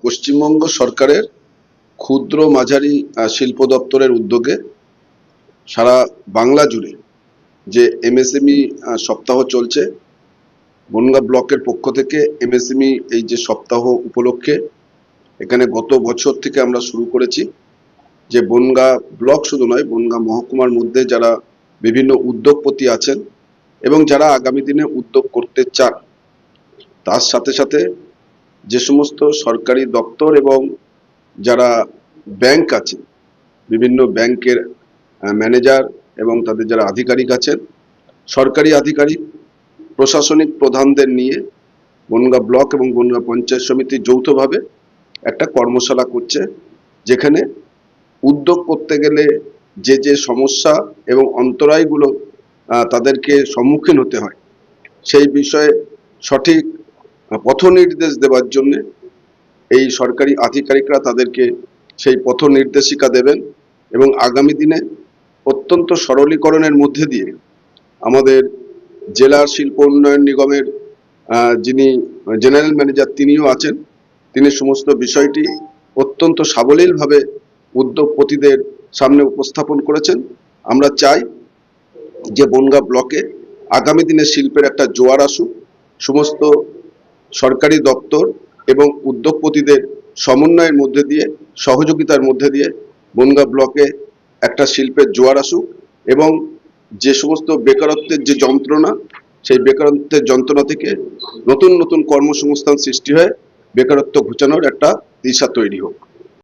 পশ্চিমবঙ্গ সরকারের ক্ষুদ্র মাঝারি শিল্প দপ্তরের উদ্যোগে সারা বাংলা জুড়ে যে এমএসএমই সপ্তাহ চলছে, বনগাঁ ব্লকের পক্ষ থেকে এমএসএমই এই যে সপ্তাহ উপলক্ষে এখানে গত বছর থেকে আমরা শুরু করেছি যে বনগাঁ ব্লক শুধু নয়, বনগাঁ মহকুমার মধ্যে যারা বিভিন্ন উদ্যোগপতি আছেন এবং যারা আগামী দিনে উদ্যোগ করতে চান, তার সাথে সাথে যে সমস্ত সরকারি দপ্তর এবং যারা ব্যাংক আছে, বিভিন্ন ব্যাংকের ম্যানেজার এবং তাদের যারা আধিকারিক আছেন, সরকারি আধিকারিক, প্রশাসনিক প্রধানদের নিয়ে বনগাঁ ব্লক এবং বনগাঁ পঞ্চায়েত সমিতি যৌথভাবে একটা কর্মশালা করছে, যেখানে উদ্যোগ করতে গেলে যে যে সমস্যা এবং অন্তরায়গুলো তাদেরকে সম্মুখীন হতে হয় সেই বিষয়ে সঠিক পথ নির্দেশ দেওয়ার জন্য এই সরকারি আধিকারিকরা তাদেরকে সেই পথ নির্দেশিকা দেবেন এবং আগামী দিনে অত্যন্ত সরলীকরণের মধ্যে দিয়ে আমাদের জেলা শিল্প উন্নয়ন নিগমের যিনি জেনারেল ম্যানেজার তিনিও আছেন, তিনি সমস্ত বিষয়টি অত্যন্ত সাবলীলভাবে উদ্যোগপতিদের সামনে উপস্থাপন করেছেন। আমরা চাই যে বনগাঁ ব্লকে আগামী দিনে শিল্পের একটা জোয়ার আসুক, সমস্ত সরকারি দপ্তর এবং উদ্যোগপতিদের সমন্বয়ের মধ্যে দিয়ে, সহযোগিতার মধ্যে দিয়ে বনগাঁ ব্লকে একটা শিল্পের জোয়ার আসুক এবং যে সমস্ত বেকারত্বের যে যন্ত্রণা, সেই বেকারত্বের যন্ত্রণা থেকে নতুন নতুন কর্মসংস্থান সৃষ্টি হয়ে বেকারত্ব ঘোচানোর একটা দিশা তৈরি হোক।